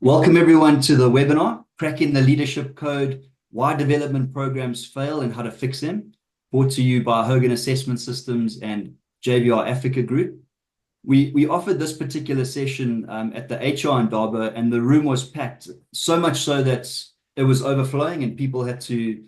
Welcome everyone to the webinar, Cracking the Leadership Code, Why Development Programs Fail and How to Fix Them, brought to you by Hogan Assessment Systems and JVR Africa Group. We offered this particular session at the HR in Durban, and the room was packed, so much so that it was overflowing and people had to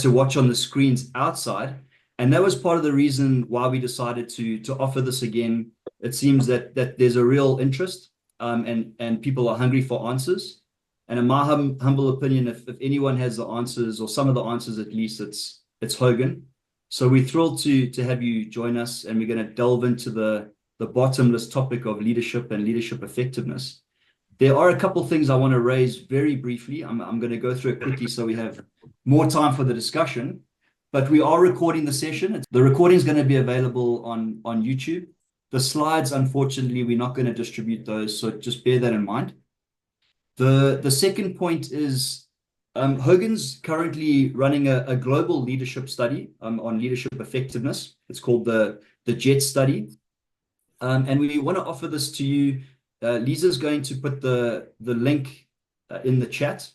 watch on the screens outside. And that was part of the reason why we decided to offer this again. It seems that there's a real interest. And people are hungry for answers. And in my humble opinion, if anyone has the answers, or some of the answers at least, it's Hogan. So we're thrilled to have you join us, and we're going to delve into the bottomless topic of leadership and leadership effectiveness. There are a couple things I want to raise very briefly. I'm going to go through it quickly so we have more time for the discussion. But we are recording the session. The recording is going to be available on YouTube. The slides, unfortunately, we're not going to distribute those, so just bear that in mind. The second point is Hogan's currently running a global leadership study on leadership effectiveness. It's called the JET study. And we want to offer this to you. Lisa's going to put the link in the chat.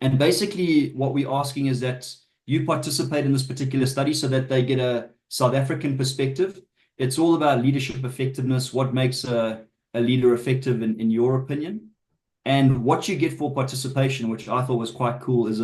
And basically what we're asking is that you participate in this particular study so that they get a South African perspective. It's all about leadership effectiveness, what makes a leader effective in your opinion. And what you get for participation, which I thought was quite cool, is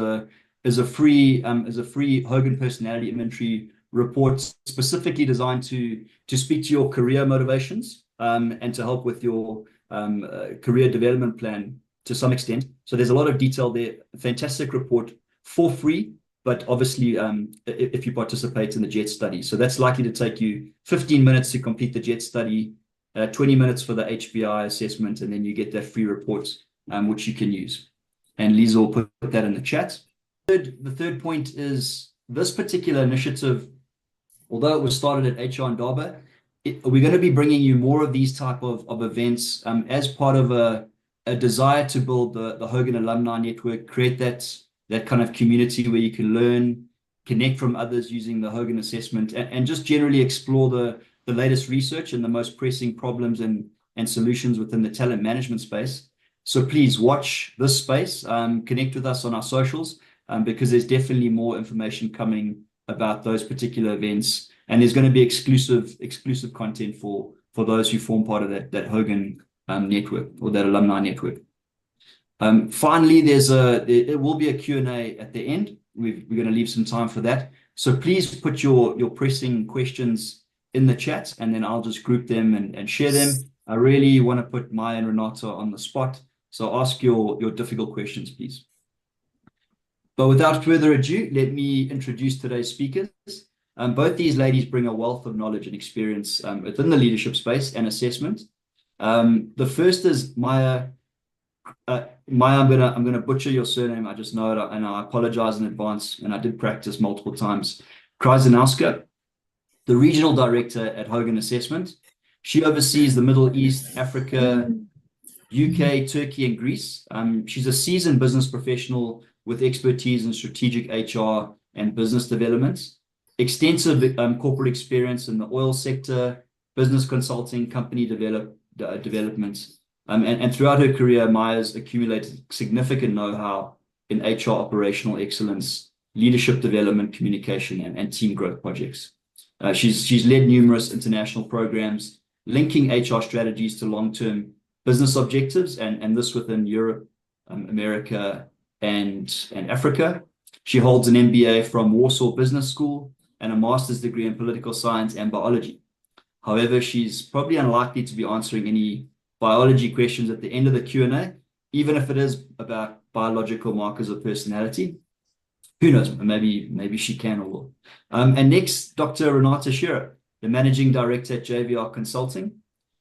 a free Hogan personality inventory report specifically designed to speak to your career motivations and to help with your career development plan to some extent. So there's a lot of detail there. A fantastic report for free. But obviously, if you participate in the JET study. So that's likely to take you 15 minutes to complete the JET study, 20 minutes for the HBI assessment, and then you get that free report, which you can use. And Lisa will put that in the chat. The third point is this particular initiative, although it was started at HR in Durban, we're going to be bringing you more of these type of events as part of a desire to build the Hogan Alumni Network, create that kind of community where you can learn, connect from others using the Hogan assessment, and just generally explore the latest research and the most pressing problems and solutions within the talent management space. So please watch this space, connect with us on our socials, because there's definitely more information coming about those particular events. And there's going to be exclusive content for those who form part of that Hogan network, or that alumni network. Finally, there will be a Q&A at the end. We're going to leave some time for that. So please put your pressing questions in the chat, and then I'll just group them and share them. I really want to put Maya and Renata on the spot. So ask your difficult questions, please. But without further ado, let me introduce today's speakers. Both these ladies bring a wealth of knowledge and experience within the leadership space and assessment. The first is Maya. Maya, I'm gonna butcher your surname. I just know it, and I apologize in advance. And I did practice multiple times. Krzyzanowska, the regional director at Hogan Assessment. She oversees the Middle East, Africa, UK, Turkey, and Greece. She's a seasoned business professional with expertise in strategic HR and business development, extensive corporate experience in the oil sector, business consulting, company development. And throughout her career, Maya's accumulated significant know-how in HR operational excellence, leadership development, communication, and team growth projects. She's led numerous international programs linking HR strategies to long-term business objectives, and this within Europe, America, and Africa. She holds an MBA from Warsaw Business School and a master's degree in political science and biology. However, she's probably unlikely to be answering any biology questions at the end of the Q&A, even if it is about biological markers of personality. Who knows? Maybe she can or will. And next, Dr. Renate Scherrer, the Managing Director at JVR Consulting,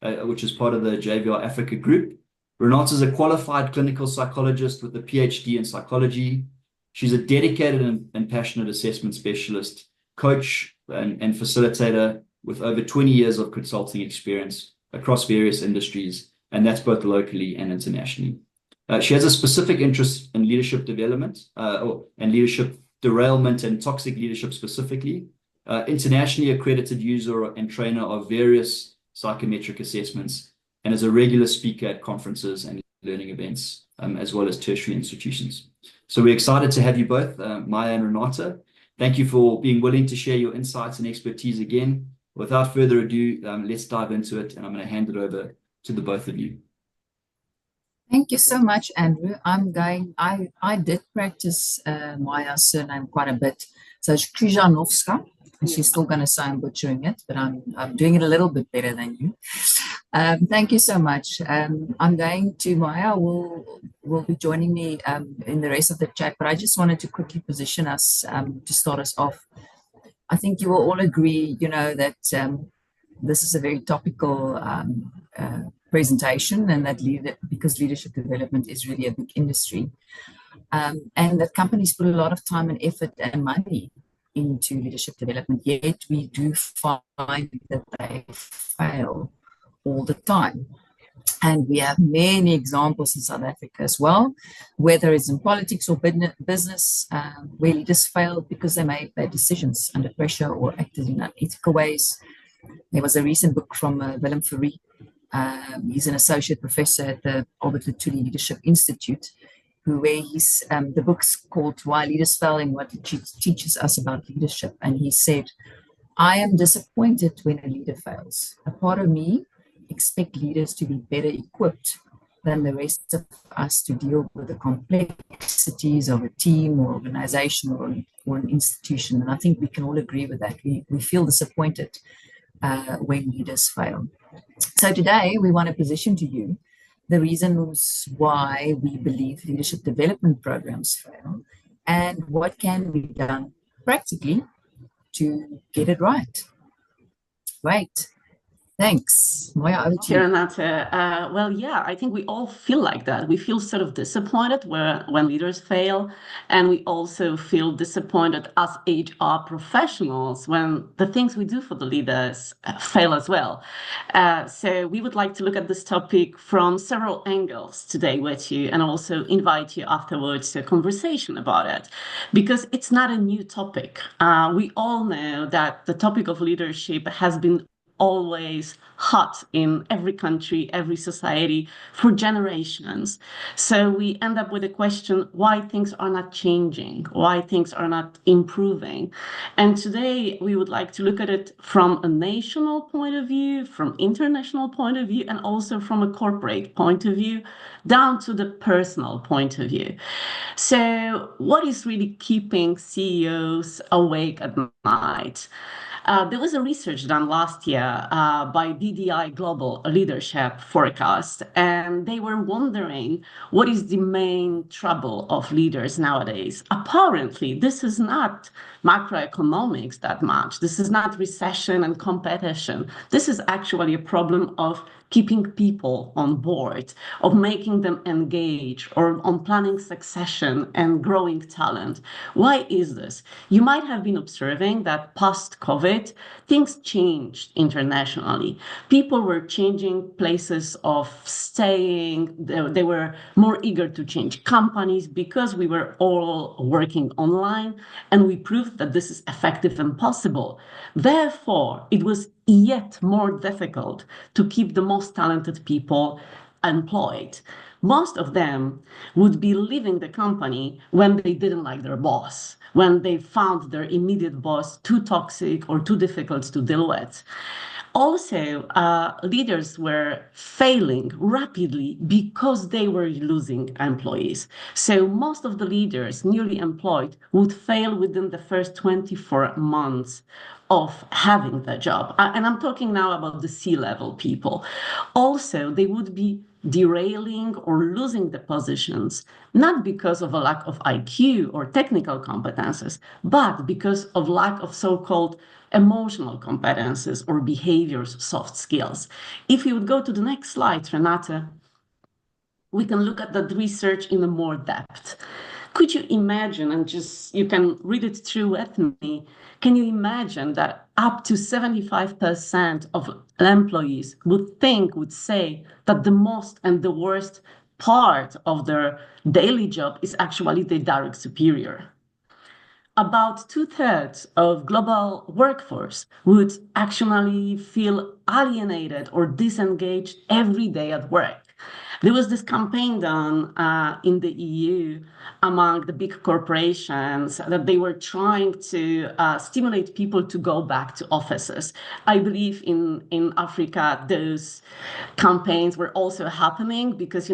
which is part of the JVR Africa Group. Renate is a qualified clinical psychologist with a PhD in psychology. She's a dedicated and passionate assessment specialist, coach, and facilitator with over 20 years of consulting experience across various industries, and that's both locally and internationally. She has a specific interest in leadership development and leadership derailment and toxic leadership specifically, internationally accredited user and trainer of various psychometric assessments, and is a regular speaker at conferences and learning events, as well as tertiary institutions. So we're excited to have you both, Maya and Renate. Thank you for being willing to share your insights and expertise again. Without further ado, let's dive into it, and I'm going to hand it over to the both of you. Thank you so much, Andrew. I did practice Maya's surname quite a bit. So it's Krzyzanowska, and she's still going to say I'm butchering it, but I'm doing it a little bit better than you. Thank you so much. I'm going to, Maya will be joining me in the rest of the chat, but I just wanted to quickly position us to start us off. I think you will all agree, that this is a very topical presentation, and that because leadership development is really a big industry, and that companies put a lot of time and effort and money into leadership development, yet we do find that they fail all the time. And we have many examples in South Africa as well, whether it's in politics or business, where leaders fail because they made bad decisions under pressure or acted in unethical ways. There was a recent book from Willem Fourie. He's an associate professor at the Albert Luthuli Leadership Institute, where the book's called Why Leaders Fail and What It Teaches Us About Leadership. And he said, I am disappointed when a leader fails. A part of me expect leaders to be better equipped than the rest of us to deal with the complexities of a team or organization or an institution. And I think we can all agree with that. We feel disappointed when leaders fail. So today we want to position to you the reasons why we believe leadership development programs fail and what can be done practically to get it right. Great. Thanks. Maya, over to you. Renate, well, yeah, I think we all feel like that. We feel sort of disappointed when leaders fail, and we also feel disappointed as HR professionals when the things we do for the leaders fail as well. So we would like to look at this topic from several angles today with you, and also invite you afterwards to a conversation about it, because it's not a new topic. We all know that the topic of leadership has been always hot in every country, every society for generations. So we end up with a question, why things are not changing, why things are not improving. And today we would like to look at it from a national point of view, from international point of view, and also from a corporate point of view, down to the personal point of view. So what is really keeping CEOs awake at night? There was a research done last year by DDI Global Leadership Forecast, and they were wondering what is the main trouble of leaders nowadays. Apparently, this is not macroeconomics that much. This is not recession and competition. This is actually a problem of keeping people on board, of making them engage, or on planning succession and growing talent. Why is this? You might have been observing that post-COVID, things changed internationally. People were changing places of staying. They were more eager to change companies because we were all working online, and we proved that this is effective and possible. Therefore, it was yet more difficult to keep the most talented people employed. Most of them would be leaving the company when they didn't like their boss, when they found their immediate boss too toxic or too difficult to deal with. Also, leaders were failing rapidly because they were losing employees. So most of the leaders newly employed would fail within the first 24 months of having the job. And I'm talking now about the C-level people. Also, they would be derailing or losing the positions, not because of a lack of IQ or technical competences, but because of lack of so-called emotional competences or behaviors, soft skills. If you would go to the next slide, Renate, we can look at that research in more depth. Could you imagine, and just you can read it through with me, can you imagine that up to 75% of employees would say that the most and the worst part of their daily job is actually their direct superior? About 2/3 of global workforce would actually feel alienated or disengaged every day at work. There was this campaign done in the EU among the big corporations that they were trying to stimulate people to go back to offices. I believe in Africa, those campaigns were also happening because,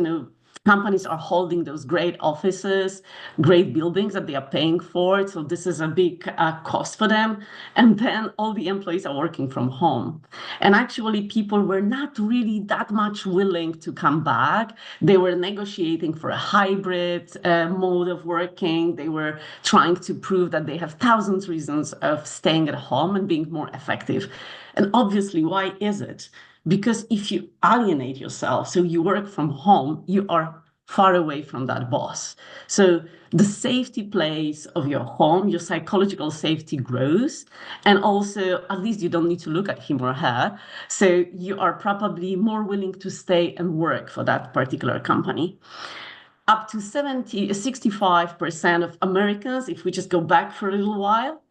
companies are holding those great offices, great buildings that they are paying for. So this is a big cost for them. And then all the employees are working from home. And actually, people were not really that much willing to come back. They were negotiating for a hybrid mode of working. They were trying to prove that they have thousands of reasons of staying at home and being more effective. And obviously, why is it? Because if you alienate yourself, so you work from home, you are far away from that boss. So the safety place of your home, your psychological safety grows. And also, at least you don't need to look at him or her. So you are probably more willing to stay and work for that particular company. Up to 65% of Americans, if we just go back for a little while,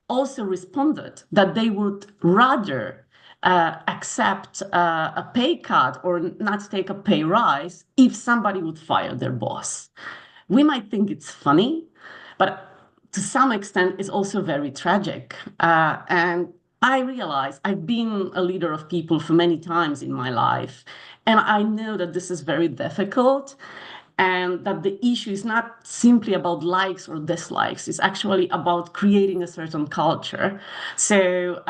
also responded that they would rather accept a pay cut or not take a pay rise if somebody would fire their boss. We might think it's funny, but to some extent, it's also very tragic. And I realize I've been a leader of people for many times in my life, and I know that this is very difficult. And that the issue is not simply about likes or dislikes. It's actually about creating a certain culture. So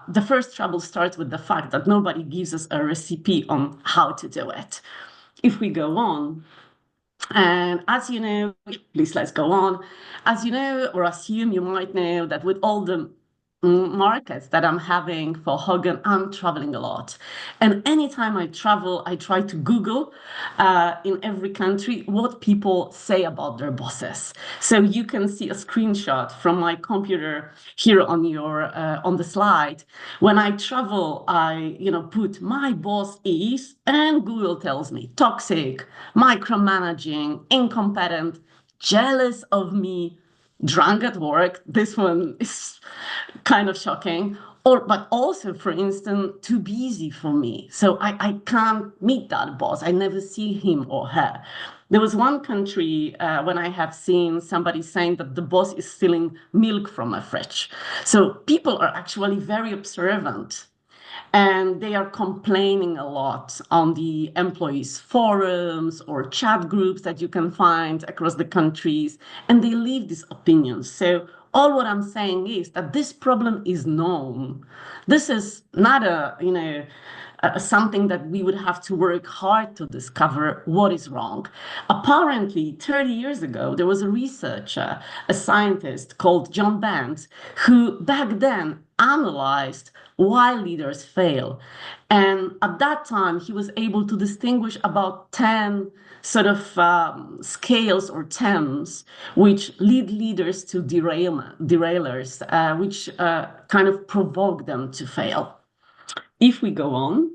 the first trouble starts with the fact that nobody gives us a recipe on how to do it. If we go on, and as you know, please let's go on. As you know, or assume you might know that with all the markets that I'm having for Hogan, I'm traveling a lot. And anytime I travel, I try to Google in every country what people say about their bosses. So you can see a screenshot from my computer here on your on the slide. When I travel, I put my boss is, and Google tells me toxic, micromanaging, incompetent, jealous of me, drunk at work. This one is kind of shocking. But also, for instance, too busy for me. So I can't meet that boss. I never see him or her. There was one country when I have seen somebody saying that the boss is stealing milk from a fridge. So people are actually very observant. And they are complaining a lot on the employees' forums or chat groups that you can find across the countries, and they leave these opinions. So all what I'm saying is that this problem is known. This is not something that we would have to work hard to discover what is wrong. Apparently, 30 years ago, there was a researcher, a scientist called John Banks, who back then analyzed why leaders fail. And at that time, he was able to distinguish about 10 sort of scales or terms which lead leaders to derailers, which kind of provoke them to fail. If we go on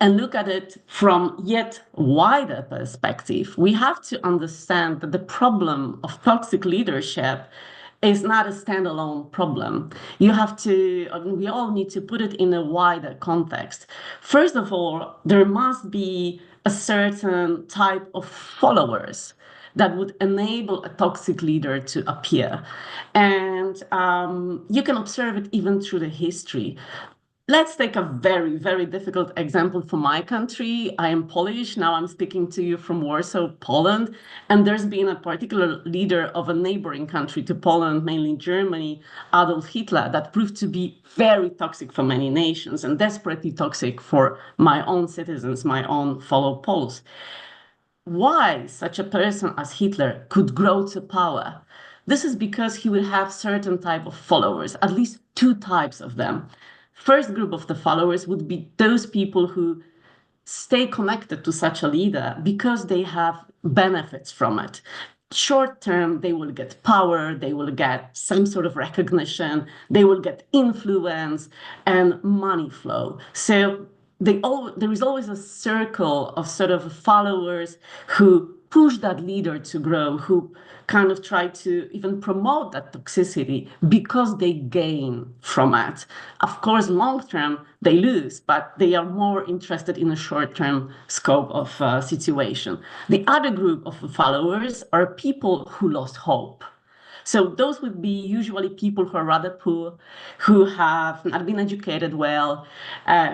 and look at it from yet wider perspective, we have to understand that the problem of toxic leadership is not a standalone problem. We all need to put it in a wider context. First of all, there must be a certain type of followers that would enable a toxic leader to appear. And you can observe it even through the history. Let's take a very, very difficult example for my country. I am Polish. Now I'm speaking to you from Warsaw, Poland. And there's been a particular leader of a neighboring country to Poland, mainly Germany, Adolf Hitler, that proved to be very toxic for many nations and desperately toxic for my own citizens, my own fellow Poles. Why such a person as Hitler could grow to power? This is because he will have certain type of followers, at least two types of them. First group of the followers would be those people who stay connected to such a leader because they have benefits from it. Short term, they will get power, they will get some sort of recognition, they will get influence and money flow. So there is always a circle of sort of followers who push that leader to grow, who kind of try to even promote that toxicity because they gain from it. Of course, long term, they lose, but they are more interested in a short-term scope of situation. The other group of followers are people who lost hope. So those would be usually people who are rather poor, who have not been educated well,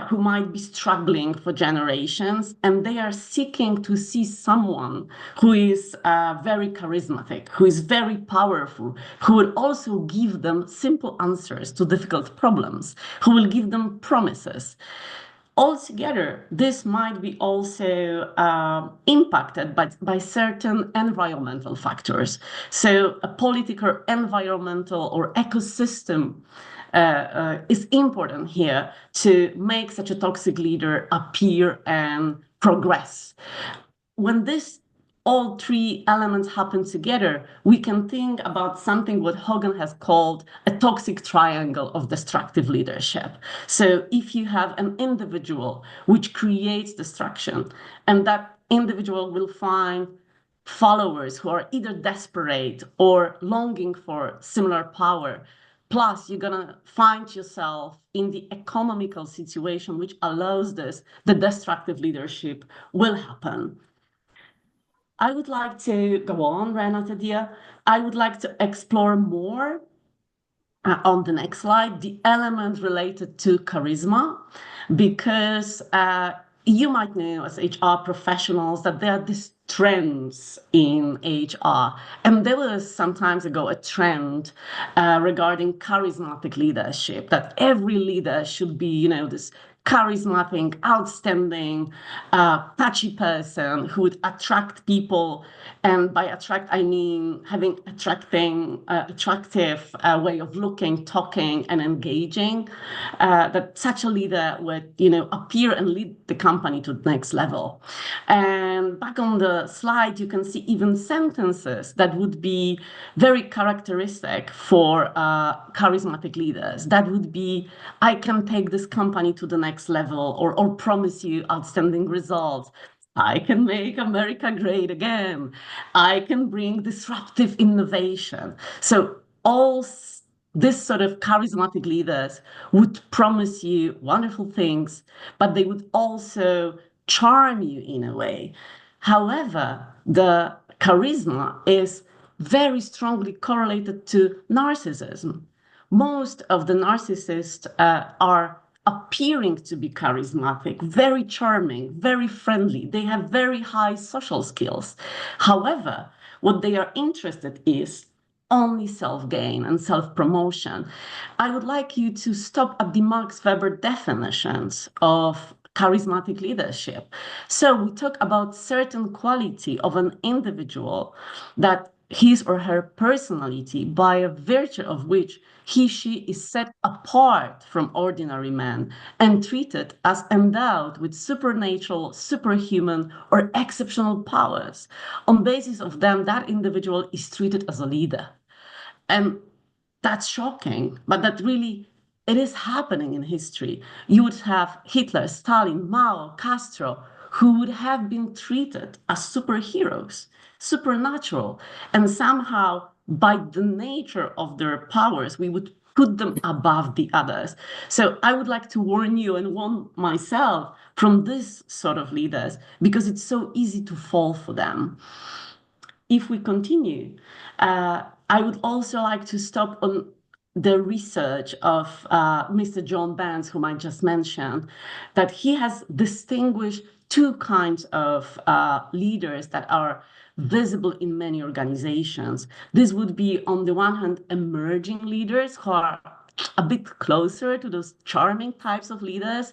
who might be struggling for generations, and they are seeking to see someone who is very charismatic, who is very powerful, who will also give them simple answers to difficult problems, who will give them promises. Altogether, this might be also impacted by certain environmental factors. So a political, environmental, or ecosystem is important here to make such a toxic leader appear and progress. When all three elements happen together, we can think about something what Hogan has called a toxic triangle of destructive leadership. So if you have an individual which creates destruction, and that individual will find followers who are either desperate or longing for similar power, plus you're gonna find yourself in the economical situation which allows this, the destructive leadership will happen. I would like to go on, Renate dear. I would like to explore more on the next slide, the element related to charisma, because you might know as HR professionals that there are these trends in HR. And there was some time ago a trend regarding charismatic leadership, that every leader should be, this charismatic, outstanding, touchy person who would attract people. And by attract, I mean having attractive way of looking, talking, and engaging. That such a leader would, appear and lead the company to the next level. And back on the slide, you can see even sentences that would be very characteristic for charismatic leaders. That would be, I can take this company to the next level, or promise you outstanding results. I can make America great again. I can bring disruptive innovation. So all this sort of charismatic leaders would promise you wonderful things, but they would also charm you in a way. However, the charisma is very strongly correlated to narcissism. Most of the narcissists are appearing to be charismatic, very charming, very friendly. They have very high social skills. However, what they are interested is only self-gain and self-promotion. I would like you to stop at the Max Weber definitions of charismatic leadership. So we talk about certain quality of an individual, that his or her personality, by a virtue of which she is set apart from ordinary men and treated as endowed with supernatural, superhuman, or exceptional powers. On basis of them, that individual is treated as a leader. And that's shocking, but that really, it is happening in history. You would have Hitler, Stalin, Mao, Castro, who would have been treated as superheroes, supernatural, and somehow by the nature of their powers, we would put them above the others. So I would like to warn you and warn myself from this sort of leaders, because it's so easy to fall for them. If we continue, I would also like to stop on the research of Mr. John Barnes, whom I just mentioned, that he has distinguished two kinds of leaders that are visible in many organizations. This would be, on the one hand, emerging leaders who are a bit closer to those charming types of leaders.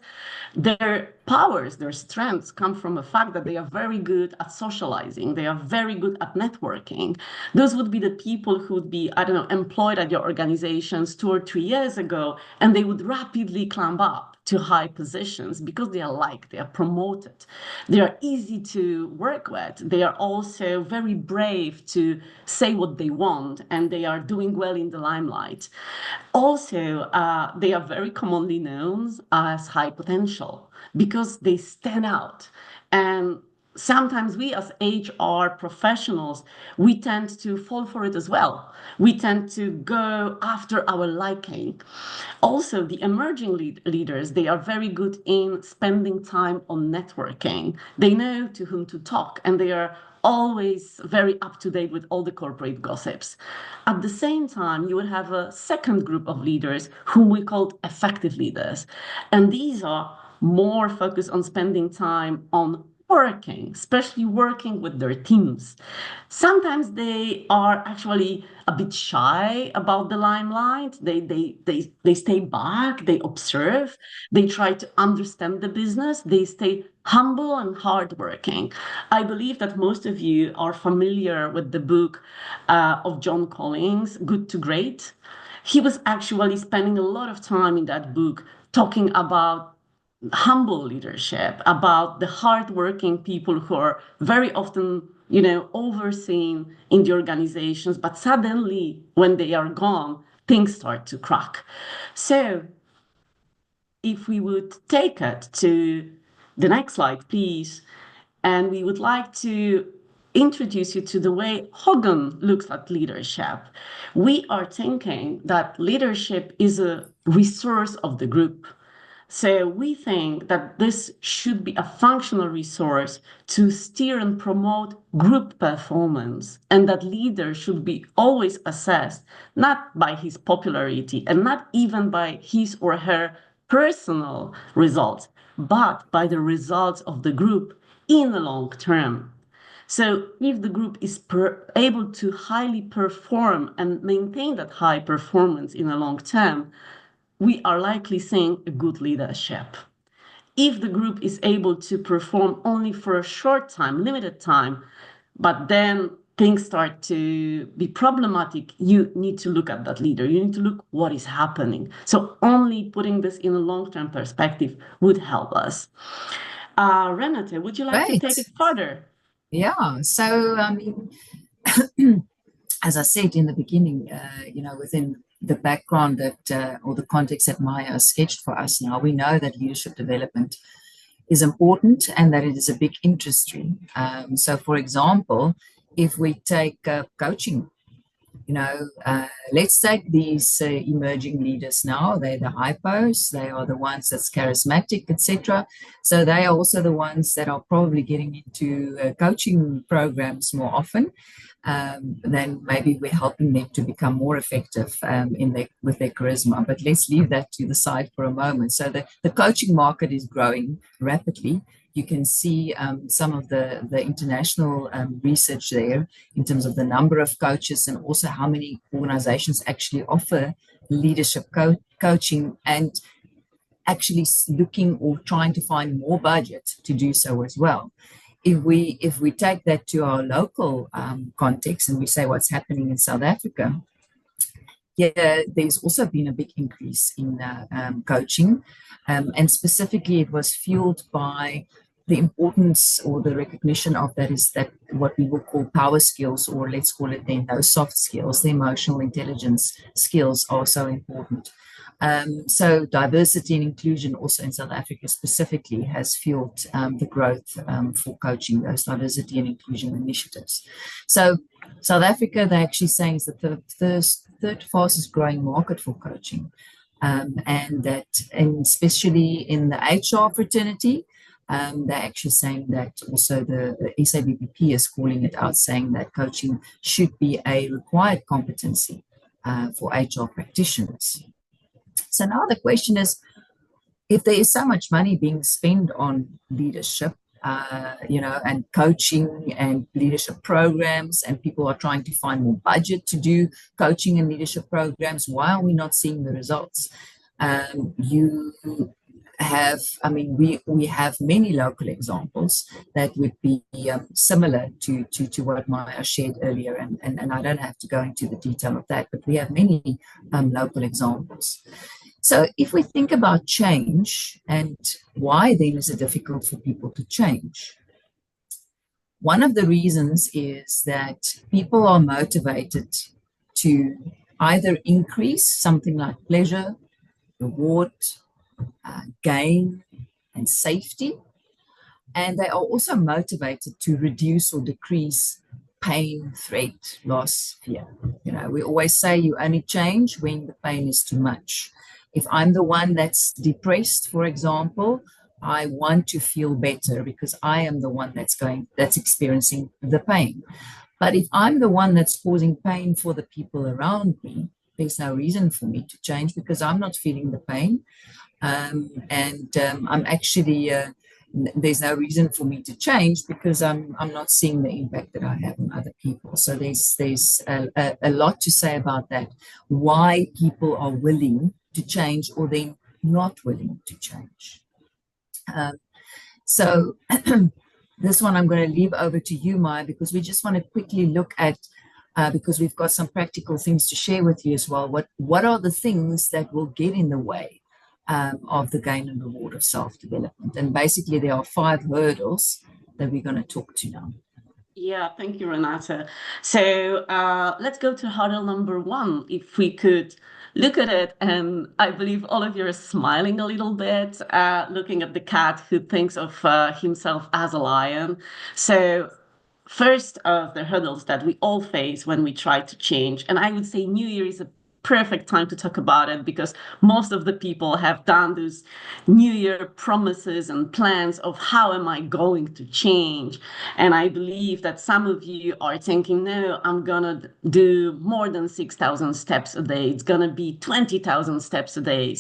Their powers, their strengths come from the fact that they are very good at socializing. They are very good at networking. Those would be the people who would be, employed at your organizations 2 or 3 years ago, and they would rapidly climb up to high positions because they are liked, they are promoted. They are easy to work with. They are also very brave to say what they want, and they are doing well in the limelight. Also, they are very commonly known as high potential because they stand out. And sometimes we as HR professionals, we tend to fall for it as well. We tend to go after our liking. Also, the emerging leaders, they are very good in spending time on networking. They know to whom to talk, and they are always very up to date with all the corporate gossips. At the same time, you would have a second group of leaders whom we call effective leaders. And these are more focused on spending time on working, especially working with their teams. Sometimes they are actually a bit shy about the limelight. They stay back, they observe, they try to understand the business, they stay humble and hardworking. I believe that most of you are familiar with the book of John Collins, Good to Great. He was actually spending a lot of time in that book talking about humble leadership, about the hardworking people who are very often, overseen in the organizations, but suddenly when they are gone, things start to crack. So if we would take it to the next slide, please, and we would like to introduce you to the way Hogan looks at leadership. We are thinking that leadership is a resource of the group. So we think that this should be a functional resource to steer and promote group performance, and that leader should be always assessed not by his popularity and not even by his or her personal results, but by the results of the group in the long term. So if the group is able to highly perform and maintain that high performance in the long term, we are likely seeing a good leadership. If the group is able to perform only for a short time, limited time, but then things start to be problematic, you need to look at that leader. You need to look what is happening. So only putting this in a long-term perspective would help us. Renate, would you like to take it further? Yeah, so as I said in the beginning, within the background that or the context that Maya sketched for us now, we know that leadership development is important and that it is a big industry. So, for example, if we take coaching, let's take these emerging leaders now. They're the hypos, they are the ones that's charismatic, etc. So they are also the ones that are probably getting into coaching programs more often. Then maybe we're helping them to become more effective with their charisma. But let's leave that to the side for a moment. So the coaching market is growing rapidly. You can see some of the international research there in terms of the number of coaches and also how many organizations actually offer leadership coaching and actually looking or trying to find more budget to do so as well. If we take that to our local context and we say what's happening in South Africa, yeah, there's also been a big increase in coaching, and specifically it was fueled by the importance or the recognition of that is that what we will call power skills, or let's call it then those soft skills, the emotional intelligence skills are so important. So diversity and inclusion also in South Africa specifically has fueled the growth for coaching, those diversity and inclusion initiatives. So South Africa, they're actually saying is the third fastest growing market for coaching. And especially in the HR fraternity, they're actually saying that also the SABBP is calling it out, saying that coaching should be a required competency for HR practitioners. So now the question is, if there is so much money being spent on leadership, and coaching and leadership programs, and people are trying to find more budget to do coaching and leadership programs, why are we not seeing the results? We have many local examples that would be similar to what Maya shared earlier, and I don't have to go into the detail of that, but we have many local examples. So if we think about change and why then is it difficult for people to change, one of the reasons is that people are motivated to either increase something like pleasure, reward, gain, and safety, And they are also motivated to reduce or decrease pain, threat, loss, fear. You know, we always say you only change when the pain is too much. If I'm the one that's depressed, for example, I want to feel better because I am the one that's experiencing the pain. But if I'm the one that's causing pain for the people around me, there's no reason for me to change because I'm not feeling the pain. I'm actually, there's no reason for me to change because I'm not seeing the impact that I have on other people. So there's a lot to say about that, why people are willing to change or then not willing to change. So this one I'm going to leave over to you, Maya, because we just want to quickly look at, because we've got some practical things to share with you as well. What are the things that will get in the way of the gain and reward of self-development? And basically there are 5 hurdles that we're going to talk to now. Yeah, thank you, Renate. So let's go to hurdle number 1. If we could look at it, and I believe all of you are smiling a little bit, looking at the cat who thinks of himself as a lion. So first of the hurdles that we all face when we try to change, and I would say New Year is a perfect time to talk about it because most of the people have done those New Year promises and plans of how am I going to change. And I believe that some of you are thinking, no, I'm gonna do more than 6,000 steps a day. It's gonna be 20,000 steps a day.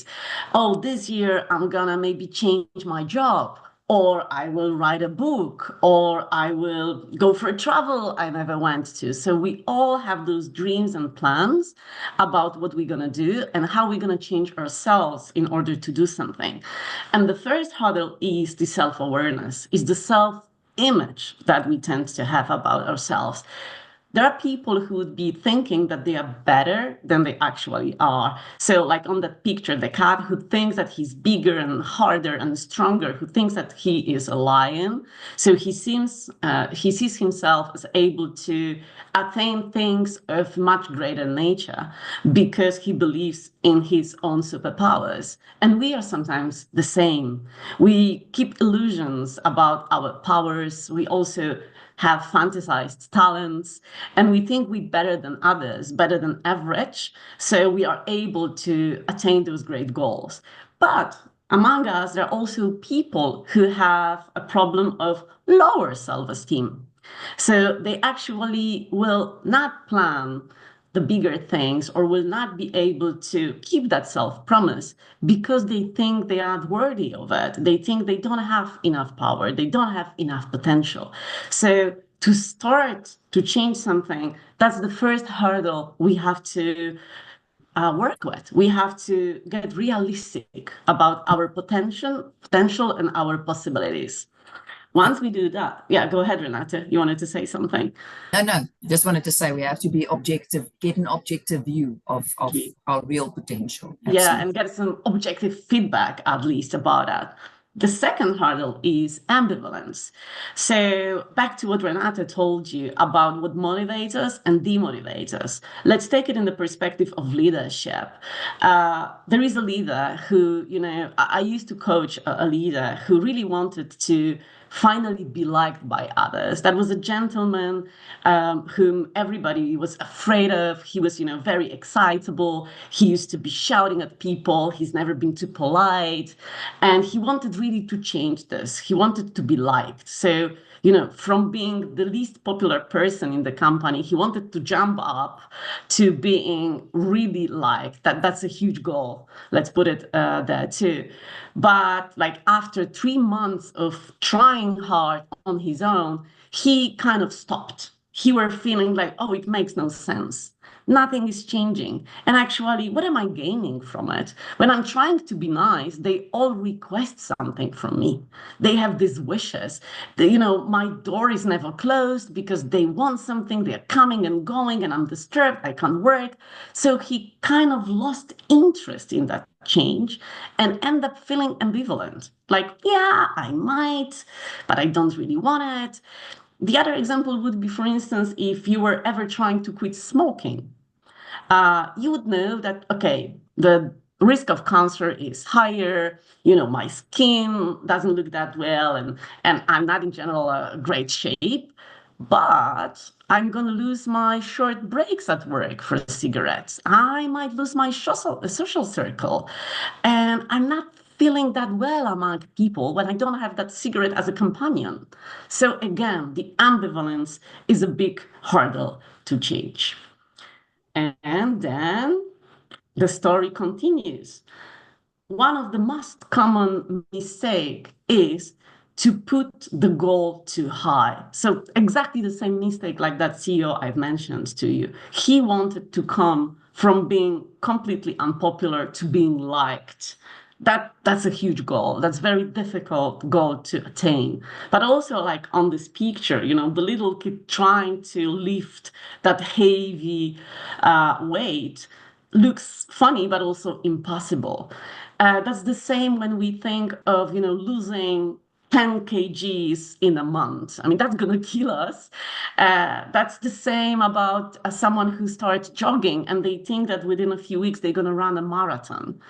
Oh, this year I'm gonna maybe change my job, or I will write a book, or I will go for a travel I never went to. So we all have those dreams and plans about what we're going to do and how we're going to change ourselves in order to do something. And the first hurdle is the self-awareness, is the self-image that we tend to have about ourselves. There are people who would be thinking that they are better than they actually are. So like on that picture, the cat who thinks that he's bigger and harder and stronger, who thinks that he is a lion. So he sees himself as able to attain things of much greater nature because he believes in his own superpowers. And we are sometimes the same. We keep illusions about our powers. We also have fantasized talents, and we think we're better than others, better than average, so we are able to attain those great goals. But among us, there are also people who have a problem of lower self-esteem. So they actually will not plan the bigger things or will not be able to keep that self-promise because they think they aren't worthy of it. They think they don't have enough power. They don't have enough potential. So to start to change something, that's the first hurdle we have to work with. We have to get realistic about our potential and our possibilities. Once we do that, yeah, go ahead, Renate. You wanted to say something? No, just wanted to say we have to be objective, get an objective view of our real potential. Absolutely. Yeah, and get some objective feedback at least about that. The second hurdle is ambivalence. So back to what Renate told you about what motivates us and demotivates us. Let's take it in the perspective of leadership. There is a leader who, I used to coach a leader who really wanted to finally be liked by others. That was a gentleman whom everybody was afraid of. He was, very excitable. He used to be shouting at people. He's never been too polite. And he wanted really to change this. He wanted to be liked. So, from being the least popular person in the company, he wanted to jump up to being really liked. That's a huge goal. Let's put it there too. But like after 3 months of trying hard on his own, he kind of stopped. He were feeling like, oh, it makes no sense. Nothing is changing. And actually, what am I gaining from it? When I'm trying to be nice, they all request something from me. They have these wishes. My door is never closed because they want something. They're coming and going and I'm disturbed. I can't work. So he kind of lost interest in that change and end up feeling ambivalent. Like, yeah, I might, but I don't really want it. The other example would be, for instance, if you were ever trying to quit smoking. You would know that, okay, the risk of cancer is higher, you know, my skin doesn't look that well, and I'm not in general a great shape, but I'm going to lose my short breaks at work for cigarettes. I might lose my social circle, and I'm not feeling that well among people when I don't have that cigarette as a companion. So again, the ambivalence is a big hurdle to change. And then the story continues. One of the most common mistake is to put the goal too high. So exactly the same mistake like that CEO I've mentioned to you. He wanted to come from being completely unpopular to being liked. That's a huge goal. That's very difficult goal to attain. But also like on this picture, you know, the little kid trying to lift that heavy weight looks funny, but also impossible. That's the same when we think of, you know, losing 10 kgs in a month. I mean, that's going to kill us. That's the same about someone who starts jogging and they think that within a few weeks they're going to run a marathon.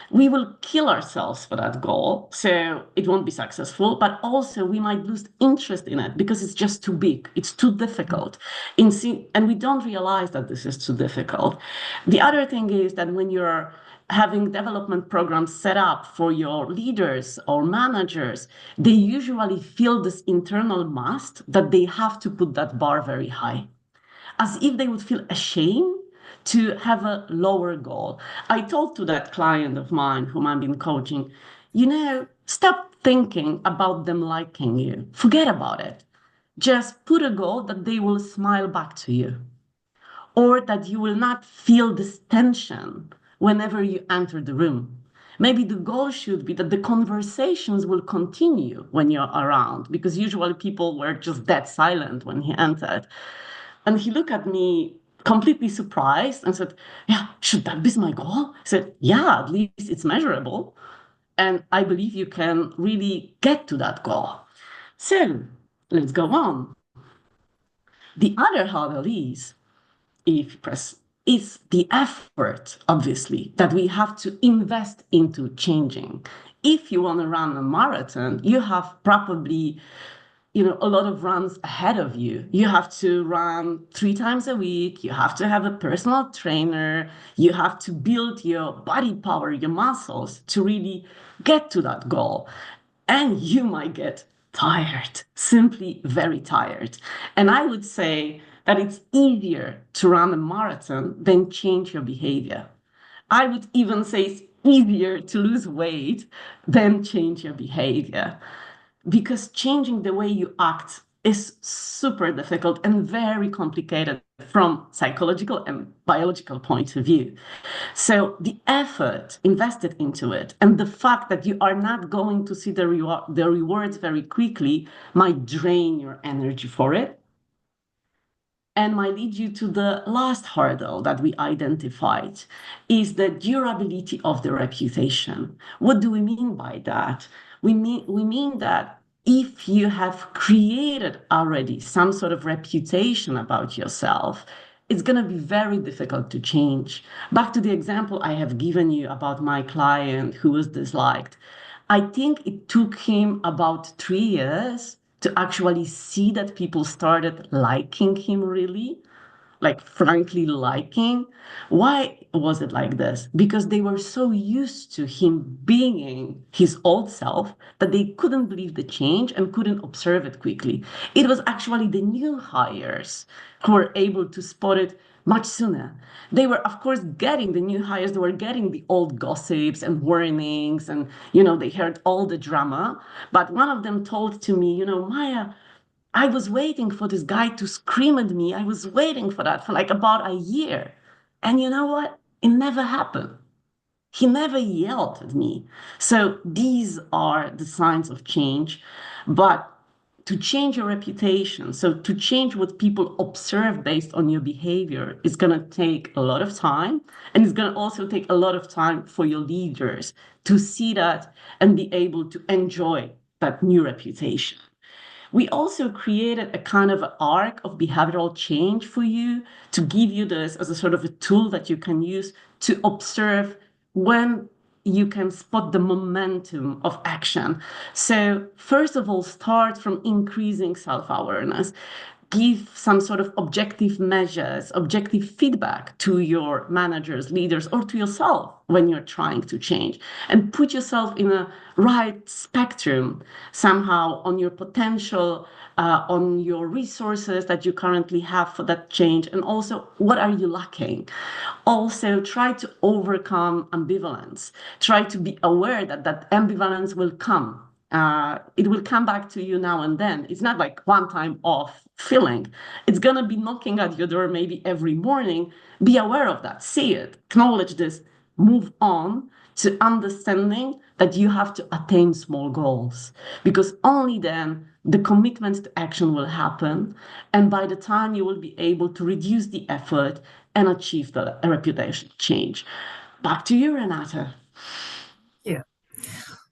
We will kill ourselves for that goal, so it won't be successful, but also we might lose interest in it because it's just too big, it's too difficult. And we don't realize that this is too difficult. The other thing is that when you're having development programs set up for your leaders or managers, they usually feel this internal must that they have to put that bar very high, as if they would feel ashamed to have a lower goal. I told to that client of mine whom I've been coaching, you know, stop thinking about them liking you. Forget about it. Just put a goal that they will smile back to you, or that you will not feel this tension whenever you enter the room. Maybe the goal should be that the conversations will continue when you're around, because usually people were just dead silent when he entered. And he looked at me completely surprised and said, yeah, should that be my goal? I said, yeah, at least it's measurable. And I believe you can really get to that goal. So let's go on. The other hurdle is, if you press, is the effort, obviously, that we have to invest into changing. If you want to run a marathon, you have probably, you know, a lot of runs ahead of you. You have to run 3 times a week. You have to have a personal trainer. You have to build your body power, your muscles to really get to that goal. And you might get tired, simply very tired. And I would say that it's easier to run a marathon than change your behavior. I would even say it's easier to lose weight than change your behavior, because changing the way you act is super difficult and very complicated from psychological and biological point of view. So the effort invested into it and the fact that you are not going to see the rewards very quickly might drain your energy for it, and might lead you to the last hurdle that we identified, is the durability of the reputation. What do we mean by that? We mean that if you have created already some sort of reputation about yourself, it's going to be very difficult to change. Back to the example I have given you about my client who was disliked. I think it took him about 3 years to actually see that people started liking him really, like frankly liking. Why was it like this? Because they were so used to him being his old self that they couldn't believe the change and couldn't observe it quickly. It was actually the new hires who were able to spot it much sooner. They were, of course, getting the new hires, they were getting the old gossips and warnings, and, you know, they heard all the drama. But one of them told to me, you know, Maya, I was waiting for this guy to scream at me. I was waiting for that for like about a year. And you know what? It never happened. He never yelled at me. So these are the signs of change. But to change your reputation, so to change what people observe based on your behavior, is going to take a lot of time. And it's going to also take a lot of time for your leaders to see that and be able to enjoy that new reputation. We also created a kind of arc of behavioral change for you to give you this as a sort of a tool that you can use to observe when you can spot the momentum of action. So first of all, start from increasing self-awareness. Give some sort of objective measures, objective feedback to your managers, leaders, or to yourself when you're trying to change, and put yourself in a right spectrum somehow on your potential, on your resources that you currently have for that change, and also what are you lacking. Also, try to overcome ambivalence. Try to be aware that that ambivalence will come. It will come back to you now and then. It's not like one time off feeling. It's going to be knocking at your door maybe every morning. Be aware of that. See it. Acknowledge this. Move on to understanding that you have to attain small goals, because only then the commitment to action will happen. And by the time you will be able to reduce the effort and achieve the reputation change. Back to you, Renate. Yeah.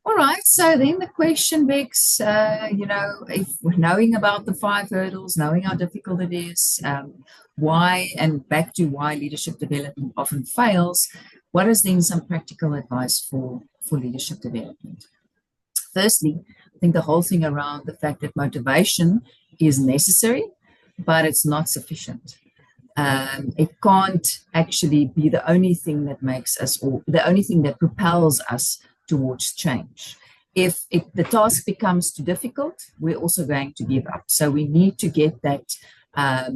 All right, so then the question begs, if we're knowing about the 5 hurdles, knowing how difficult it is, why, and back to why leadership development often fails, what is then some practical advice for leadership development? Firstly, I think the whole thing around the fact that motivation is necessary, but it's not sufficient. It can't actually be the only thing that makes us, or the only thing that propels us towards change. If the task becomes too difficult, we're also going to give up. So we need to get that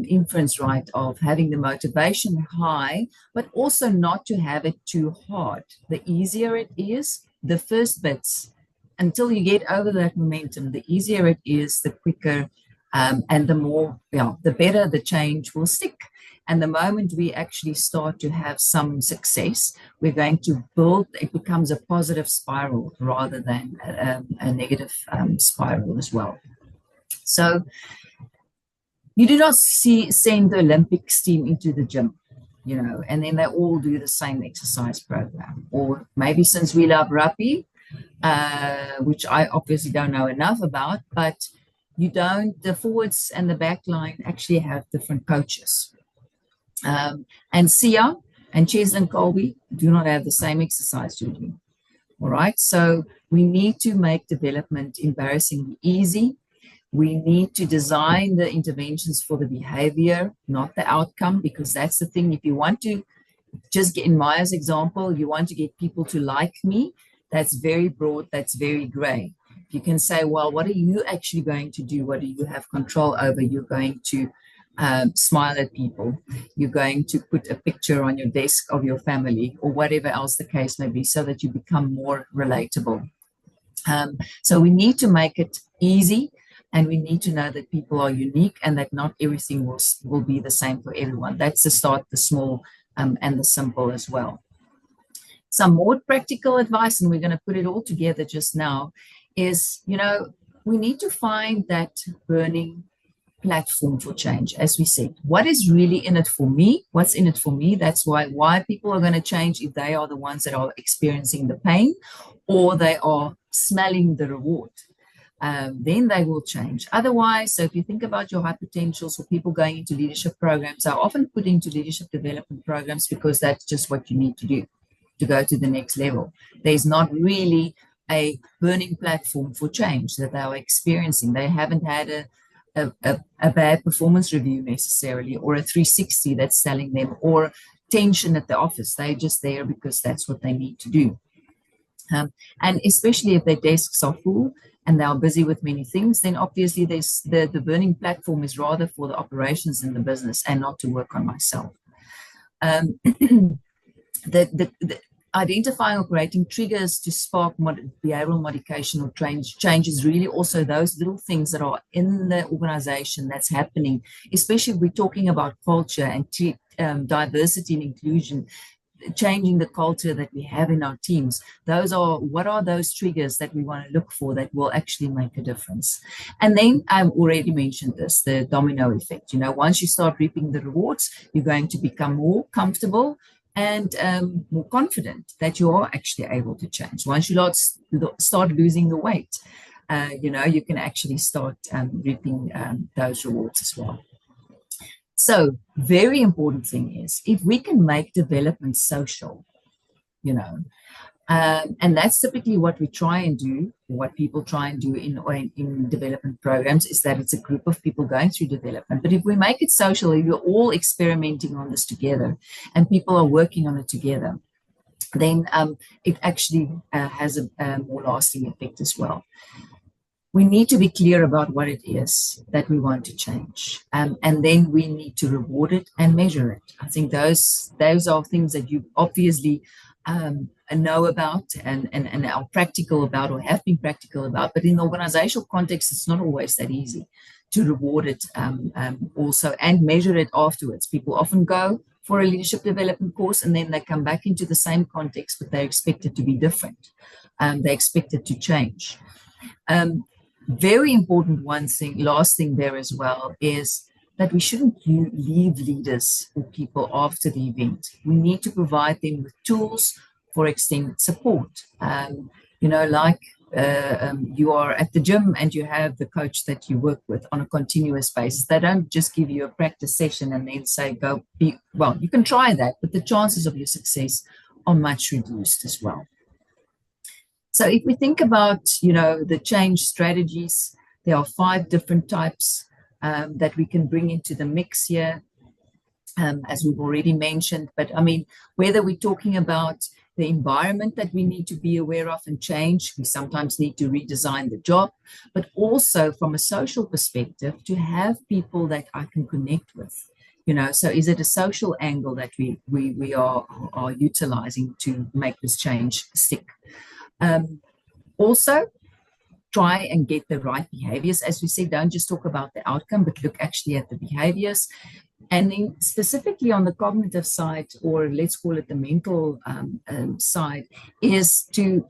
inference right of having the motivation high, but also not to have it too hard. The easier it is, the first bits, until you get over that momentum, the easier it is, the quicker and the better the change will stick. And the moment we actually start to have some success, we're going to build, it becomes a positive spiral rather than a negative spiral as well. So you do not send the Olympics team into the gym, and then they all do the same exercise program. Or maybe since we love rugby, which I obviously don't know enough about, but the forwards and the back line actually have different coaches. And Sia and Cheslin Colby do not have the same exercise routine. All right, so we need to make development embarrassingly easy. We need to design the interventions for the behavior, not the outcome, because that's the thing. If you want to just get, in Maya's example, you want to get people to like me, that's very broad, that's very gray. You can say, well, what are you actually going to do? What do you have control over? You're going to smile at people. You're going to put a picture on your desk of your family, or whatever else the case may be, so that you become more relatable. So we need to make it easy, and we need to know that people are unique and that not everything will be the same for everyone. That's the start, the small and the simple as well. Some more practical advice, and we're going to put it all together just now, is, we need to find that burning platform for change. As we said, what is really in it for me? What's in it for me? That's why people are going to change, if they are the ones that are experiencing the pain or they are smelling the reward. Then they will change. Otherwise, so if you think about your high potentials or people going into leadership programs, are often put into leadership development programs because that's just what you need to do to go to the next level. There's not really a burning platform for change that they are experiencing. They haven't had a bad performance review necessarily, or a 360 that's telling them, or tension at the office. They're just there because that's what they need to do. And especially if their desks are full and they are busy with many things, then obviously the burning platform is rather for the operations in the business and not to work on myself. The identifying operating triggers to spark behavioral modification or change is really also those little things that are in the organization that's happening, especially if we're talking about culture and diversity and inclusion, changing the culture that we have in our teams. What are those triggers that we want to look for that will actually make a difference? And then I've already mentioned this, the domino effect. Once you start reaping the rewards, you're going to become more comfortable and more confident that you are actually able to change. Once you start losing the weight, you can actually start reaping those rewards as well. So very important thing is, if we can make development social, you know. And that's typically what we try and do, what people try and do in development programs, is that it's a group of people going through development. But if we make it social, if we're all experimenting on this together and people are working on it together, then it actually has a more lasting effect as well. We need to be clear about what it is that we want to change, and then we need to reward it and measure it. I think those are things that you obviously know about and are practical about, or have been practical about. But in the organizational context, it's not always that easy to reward it also and measure it afterwards. People often go for a leadership development course and then they come back into the same context, but they expect it to be different. They expect it to change. Very important last thing there as well, is that we shouldn't leave leaders or people after the event. We need to provide them with tools for extended support. Like you are at the gym and you have the coach that you work with on a continuous basis. They don't just give you a practice session and then say, well, you can try that, but the chances of your success are much reduced as well. So if we think about, the change strategies, there are 5 different types that we can bring into the mix here, as we've already mentioned. But I mean, whether we're talking about the environment that we need to be aware of and change, we sometimes need to redesign the job, but also from a social perspective, to have people that I can connect with. So is it a social angle that we are utilizing to make this change stick? Also, try and get the right behaviors. As we said, don't just talk about the outcome, but look actually at the behaviors. And then specifically on the cognitive side, or let's call it the mental side, is to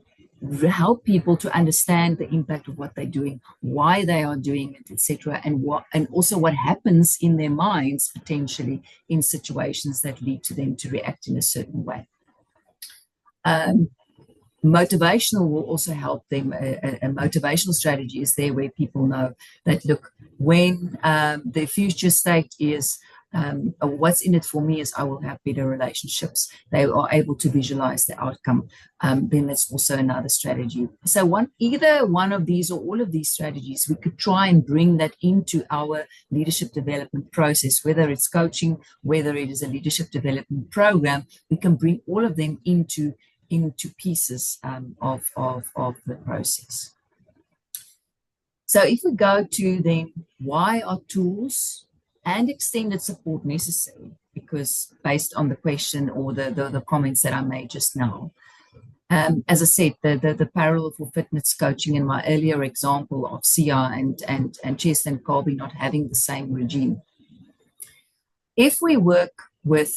help people to understand the impact of what they're doing, why they are doing it, etc., and also what happens in their minds potentially in situations that lead to them to react in a certain way. Motivational will also help them. A motivational strategy is there where people know that, look, when their future state is what's in it for me is I will have better relationships. They are able to visualize the outcome. Then that's also another strategy. So either one of these or all of these strategies, we could try and bring that into our leadership development process, whether it's coaching, whether it is a leadership development program. We can bring all of them into pieces of the process. So if we go to then, why are tools and extended support necessary? Because based on the question or the comments that I made just now, as I said, the parallel for fitness coaching in my earlier example of Sia and Chest and Colby not having the same regime. If we work with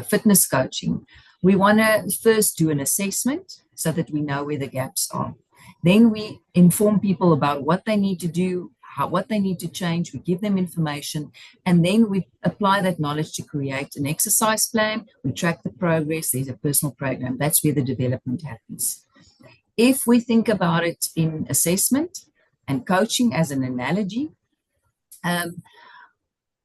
fitness coaching, we want to first do an assessment so that we know where the gaps are. Then we inform people about what they need to do, what they need to change. We give them information, and then we apply that knowledge to create an exercise plan. We track the progress. There's a personal program. That's where the development happens. If we think about it in assessment and coaching as an analogy,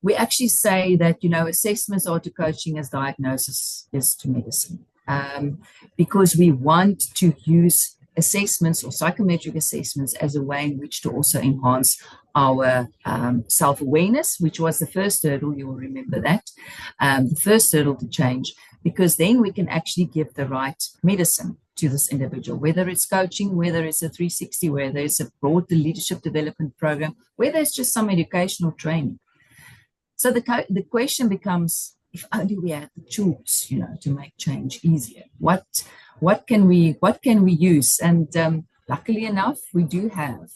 we actually say that, assessments are to coaching as diagnosis is to medicine, because we want to use assessments or psychometric assessments as a way in which to also enhance our self-awareness, which was the first hurdle. You will remember that, the first hurdle to change, because then we can actually give the right medicine to this individual, whether it's coaching, whether it's a 360, whether it's a broad leadership development program, whether it's just some educational training. So the question becomes, if only we had the tools, to make change easier, what can we use? And luckily enough, we do have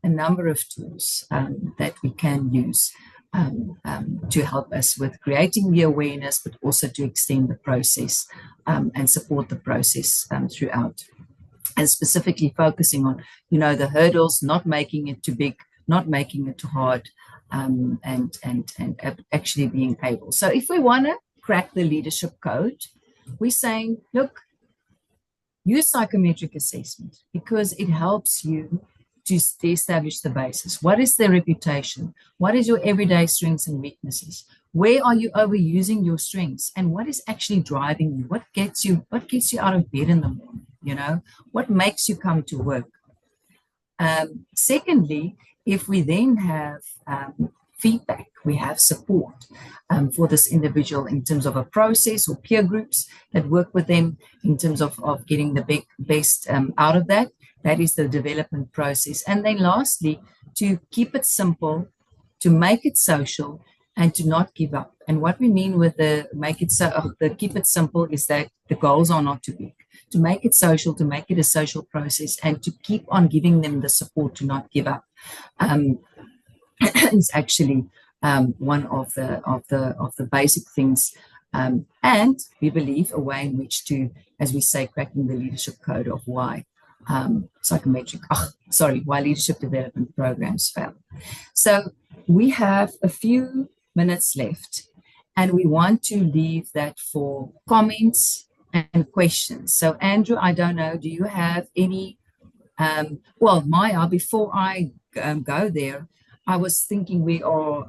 a number of tools that we can use to help us with creating the awareness, but also to extend the process and support the process throughout. And specifically focusing on, the hurdles, not making it too big, not making it too hard, and actually being able. So if we want to crack the leadership code, we're saying, look, use psychometric assessment because it helps you to establish the basis. What is the reputation? What is your everyday strengths and weaknesses? Where are you overusing your strengths, and what is actually driving you? What gets you out of bed in the morning? You know, what makes you come to work? Secondly, if we then have feedback, we have support for this individual in terms of a process or peer groups that work with them in terms of getting the best out of that. That is the development process. And then lastly, to keep it simple, to make it social, and to not give up. And what we mean with the keep it simple is that the goals are not too big. To make it social, to make it a social process, and to keep on giving them the support to not give up is actually one of the basic things. And we believe a way in which to, as we say, cracking the leadership code of why why leadership development programs fail. So we have a few minutes left, and we want to leave that for comments and questions. So Andrew, I don't know, do you have any, well, Maya, before I go there, I was thinking we are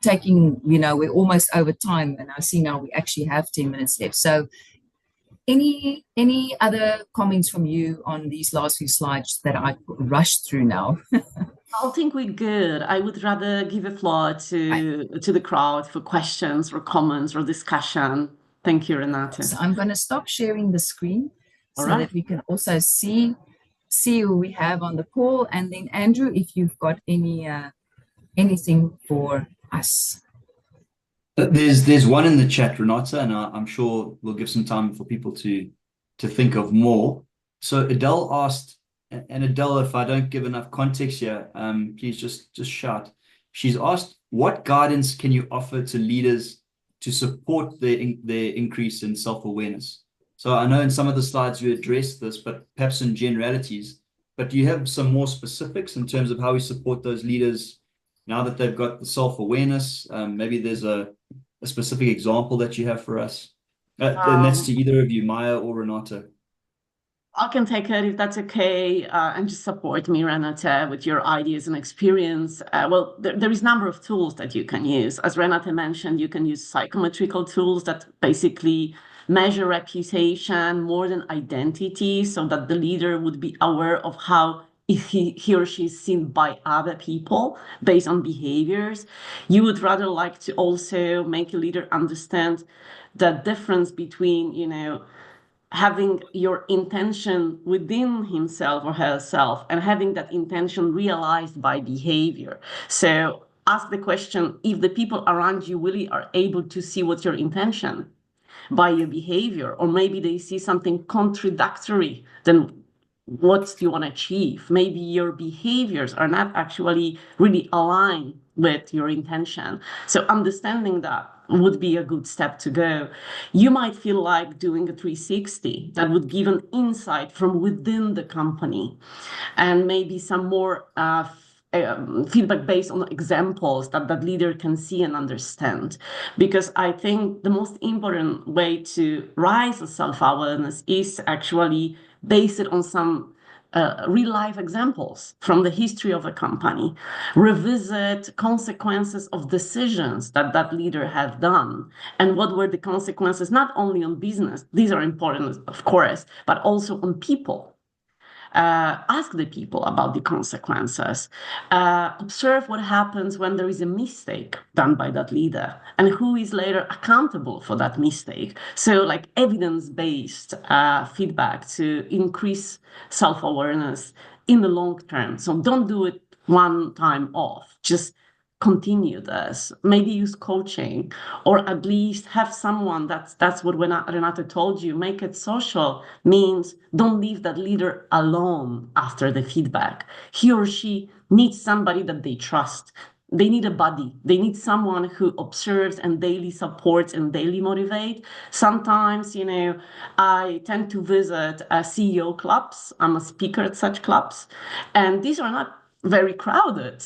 taking, we're almost over time, and I see now we actually have 10 minutes left. So any other comments from you on these last few slides that I rushed through now? I think we're good. I would rather give a floor to the crowd for questions or comments or discussion. Thank you, Renate. So I'm going to stop sharing the screen that we can also see who we have on the call. And then Andrew, if you've got anything for us. There's one in the chat, Renate, and I'm sure we'll give some time for people to think of more. So Adele asked, and Adele, if I don't give enough context here, please just shout. She's asked, what guidance can you offer to leaders to support their increase in self-awareness? So I know in some of the slides you addressed this, but perhaps in generalities, but do you have some more specifics in terms of how we support those leaders now that they've got the self-awareness? Maybe there's a specific example that you have for us. And that's to either of you, Maya or Renate. I can take it if that's okay, and just support me, Renate, with your ideas and experience. Well, there is a number of tools that you can use. As Renate mentioned, you can use psychometrical tools that basically measure reputation more than identity, so that the leader would be aware of how he or she is seen by other people based on behaviors. You would rather like to also make a leader understand the difference between, having your intention within himself or herself and having that intention realized by behavior. So ask the question, if the people around you really are able to see what's your intention by your behavior, or maybe they see something contradictory, then what do you want to achieve? Maybe your behaviors are not actually really aligned with your intention. So understanding that would be a good step to go. You might feel like doing a 360 that would give an insight from within the company, and maybe some more feedback based on examples that leader can see and understand. Because I think the most important way to rise a self-awareness is actually based on some real life examples from the history of a company, revisit consequences of decisions that leader have done, and what were the consequences, not only on business, these are important, of course, but also on people. Ask the people about the consequences. Observe what happens when there is a mistake done by that leader and who is later accountable for that mistake. So like evidence-based feedback to increase self-awareness in the long term. So don't do it one time off. Just continue this. Maybe use coaching, or at least have someone that's what Renate told you, make it social, means don't leave that leader alone after the feedback. He or she needs somebody that they trust. They need a buddy. They need someone who observes and daily supports and daily motivate. Sometimes, I tend to visit CEO clubs. I'm a speaker at such clubs, and these are not very crowded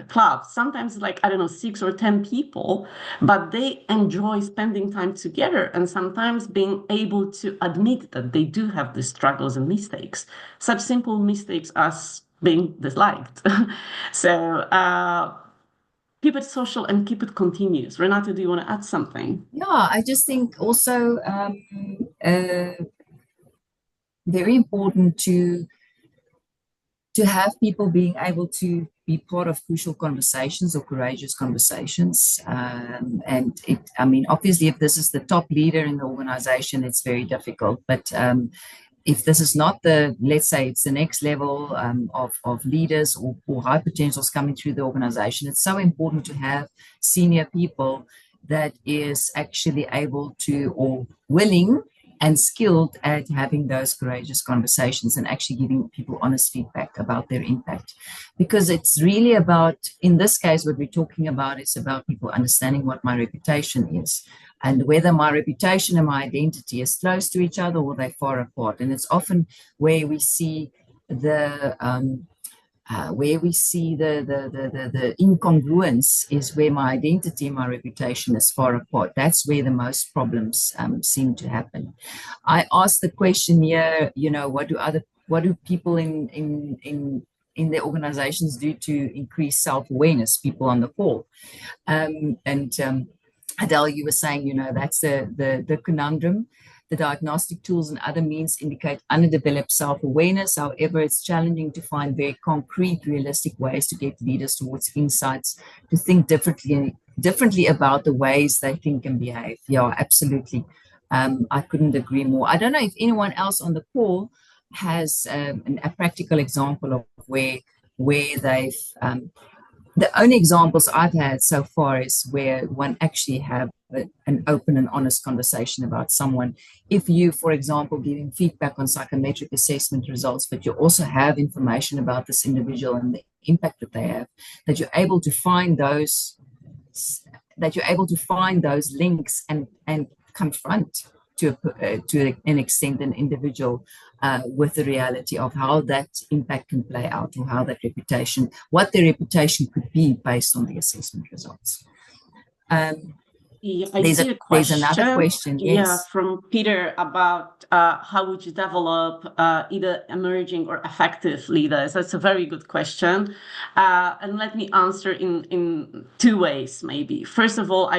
clubs, sometimes 6 or 10 people, but they enjoy spending time together and sometimes being able to admit that they do have the struggles and mistakes, such simple mistakes as being disliked. So keep it social and keep it continuous. Renate, do you want to add something? Yeah, I just think also very important to have people being able to be part of crucial conversations or courageous conversations. And I mean, obviously, if this is the top leader in the organization, it's very difficult. But if this is not let's say it's the next level of leaders or high potentials coming through the organization, it's so important to have senior people that is actually able to, or willing and skilled at having those courageous conversations and actually giving people honest feedback about their impact. Because it's really about, in this case, what we're talking about is about people understanding what my reputation is and whether my reputation and my identity is close to each other or they're far apart. And it's often where we see the incongruence is where my identity and my reputation is far apart. That's where the most problems seem to happen. I asked the question here, you know, what do people in their organizations do to increase self-awareness, people on the call? Adele, you were saying, you know, that's the conundrum. The diagnostic tools and other means indicate underdeveloped self-awareness. However, it's challenging to find very concrete, realistic ways to get leaders towards insights, to think differently about the ways they think and behave. Yeah, absolutely. I couldn't agree more. I don't know if anyone else on the call has a practical example of where they've the only examples I've had so far is where one actually have an open and honest conversation about someone. If you, for example, giving feedback on psychometric assessment results, but you also have information about this individual and the impact that they have, that you're able to find those links and confront to an extent an individual with the reality of how that impact can play out, or how that reputation, what their reputation could be based on the assessment results. Yeah, there's another question. Yes. Yeah, from Peter about how would you develop either emerging or effective leaders? That's a very good question. And let me answer in two ways, maybe. First of all,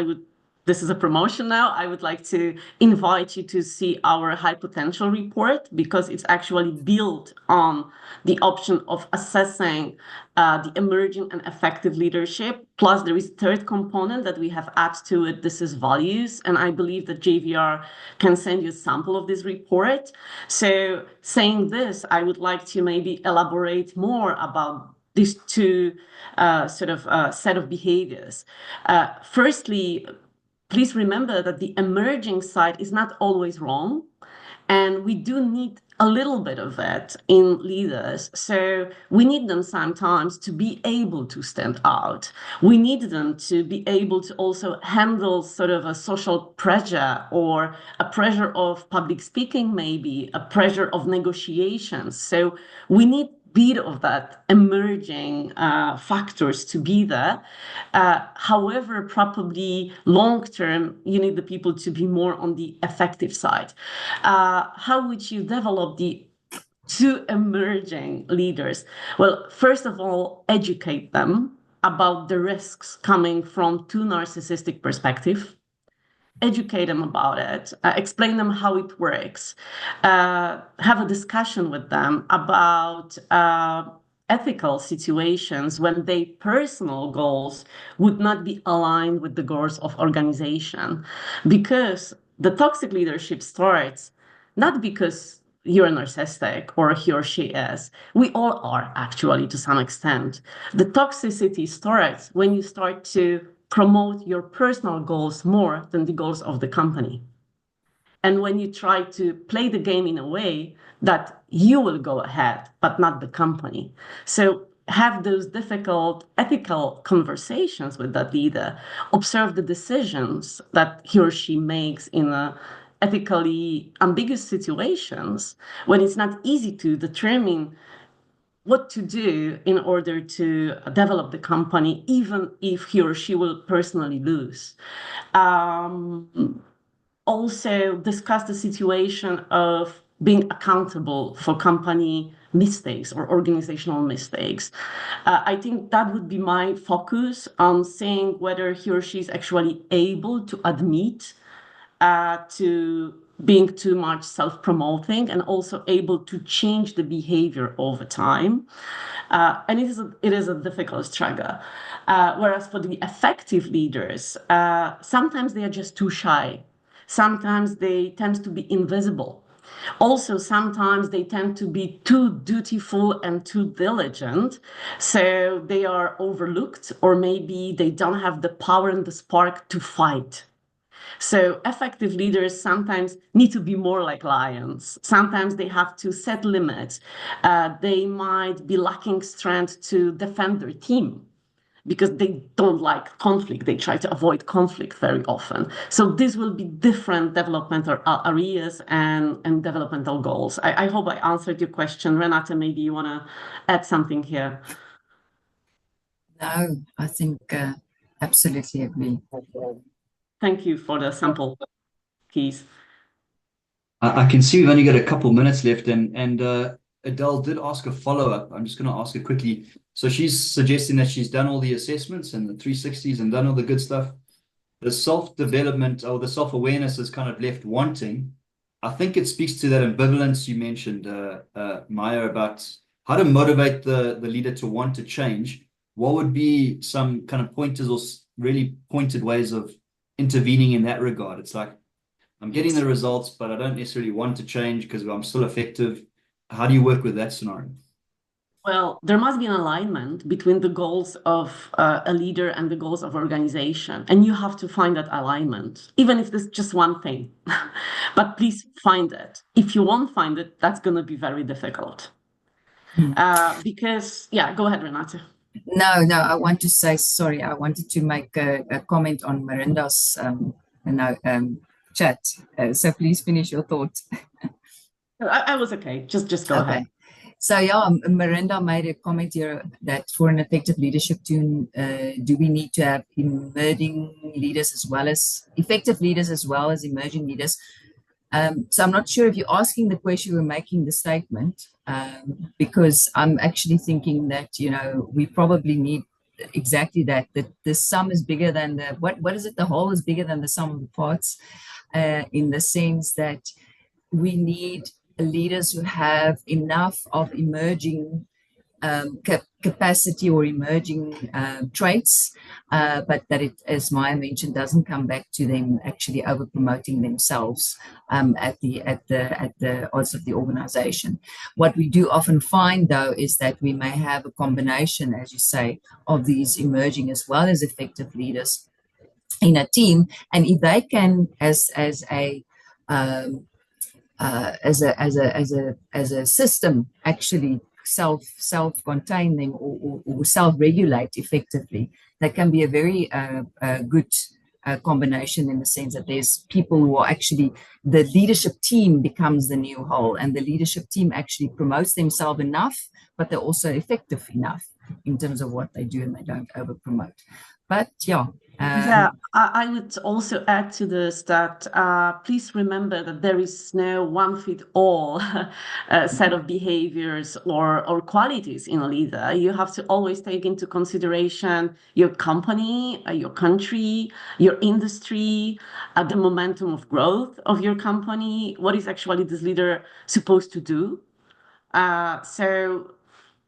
this is a promotion now. I would like to invite you to see our high potential report, because it's actually built on the option of assessing the emerging and effective leadership. Plus, there is a third component that we have added to it. This is values. And I believe that JVR can send you a sample of this report. So saying this, I would like to maybe elaborate more about these two set of behaviors. Firstly, please remember that the emerging side is not always wrong, and we do need a little bit of it in leaders. So we need them sometimes to be able to stand out. We need them to be able to also handle sort of a social pressure, or a pressure of public speaking, maybe a pressure of negotiations. So we need bit of that emerging factors to be there. However, probably long term, you need the people to be more on the effective side. How would you develop the two emerging leaders? Well, first of all, educate them about the risks coming from too narcissistic perspective. Educate them about it, explain them how it works, have a discussion with them about ethical situations when their personal goals would not be aligned with the goals of organization. Because the toxic leadership starts not because you're narcissistic or he or she is. We all are, actually, to some extent. The toxicity starts when you start to promote your personal goals more than the goals of the company. And when you try to play the game in a way that you will go ahead, but not the company. So have those difficult ethical conversations with that leader. Observe the decisions that he or she makes in a ethically ambiguous situations, when it's not easy to determine what to do in order to develop the company, even if he or she will personally lose. Also discuss the situation of being accountable for company mistakes or organizational mistakes. I think that would be my focus on seeing whether he or she is actually able to admit to being too much self-promoting and also able to change the behavior over time. And it is a difficult struggle. Whereas for the effective leaders, sometimes they are just too shy. Sometimes they tend to be invisible. Also, sometimes they tend to be too dutiful and too diligent, so they are overlooked, or maybe they don't have the power and the spark to fight. So effective leaders sometimes need to be more like lions. Sometimes they have to set limits. They might be lacking strength to defend their team because they don't like conflict. They try to avoid conflict very often. So this will be different developmental areas and developmental goals. I hope I answered your question. Renate, maybe you want to add something here. No, I think absolutely agree. Thank you for the sample piece. I can see we've only got a couple minutes left, and Adele did ask a follow-up. I'm just going to ask it quickly. So she's suggesting that she's done all the assessments and the 360s and done all the good stuff. The self-development or the self-awareness is kind of left wanting. I think it speaks to that ambivalence you mentioned, Maya, about how to motivate the leader to want to change. What would be some kind of pointers or really pointed ways of intervening in that regard? It's like, I'm getting the results, but I don't necessarily want to change because I'm still effective. How do you work with that scenario? Well, there must be an alignment between the goals of a leader and the goals of organization. And you have to find that alignment, even if it's just one thing. But please find it. If you won't find it, that's going to be very difficult. Because, yeah, go ahead, Renate. No, I want to say, sorry, I wanted to make a comment on Miranda's chat. So please finish your thought. I was okay. Just go ahead. So yeah, Miranda made a comment here that for an effective leadership team, do we need to have emerging leaders as well as effective leaders as well as emerging leaders? So I'm not sure if you're asking the question or making the statement, because I'm actually thinking that, you know, we probably need exactly that the sum is bigger than the, what is it? The whole is bigger than the sum of the parts, in the sense that we need leaders who have enough of emerging capacity or emerging traits, but that it, as Maya mentioned, doesn't come back to them actually over promoting themselves at the odds of the organization. What we do often find, though, is that we may have a combination, as you say, of these emerging as well as effective leaders in a team, and if they can, as a system, actually self-contain them or self-regulate effectively, that can be a very good combination, in the sense that there's people who are actually, the leadership team becomes the new whole, and the leadership team actually promotes themselves enough, but they're also effective enough in terms of what they do, and they don't over promote. But yeah. I would also add to this that please remember that there is no one-fit-all set of behaviors or qualities in a leader. You have to always take into consideration your company, your country, your industry, the momentum of growth of your company. What is actually this leader supposed to do? So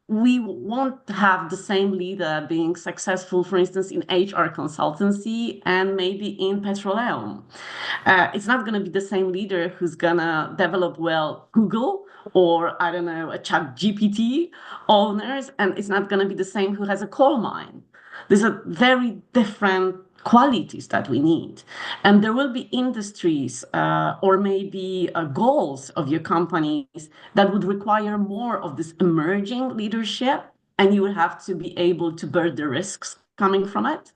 we won't have the same leader being successful, for instance, in HR consultancy and maybe in petroleum. It's not going to be the same leader who's going to develop well Google or, I don't know, a ChatGPT owners, and it's not going to be the same who has a coal mine. These are very different qualities that we need. And there will be industries or maybe goals of your companies that would require more of this emerging leadership, and you will have to be able to bear the risks coming from it.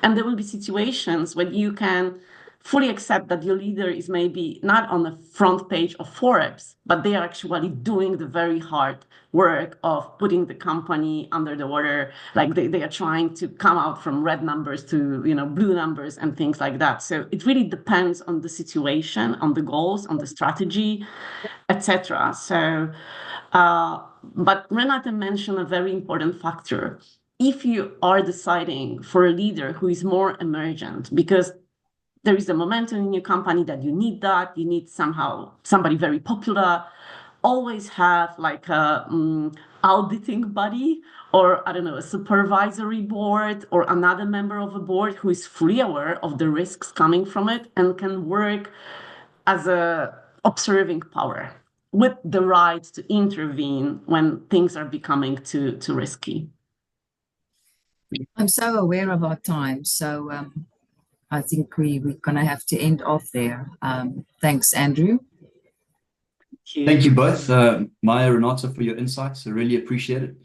And there will be situations when you can fully accept that your leader is maybe not on the front page of Forbes, but they are actually doing the very hard work of putting the company under the water. Like they are trying to come out from red numbers to, you know, blue numbers and things like that. So it really depends on the situation, on the goals, on the strategy, etc. So But Renate mentioned a very important factor. If you are deciding for a leader who is more emergent, because there is a momentum in your company that you need somehow somebody very popular, always have like a auditing body, or I don't know, a supervisory board or another member of a board who is fully aware of the risks coming from it and can work as a observing power with the right to intervene when things are becoming too risky. I'm so aware of our time, so I think we're going to have to end off there. Thanks, Andrew. Thank you both, Maya, Renata, for your insights. I really appreciate it.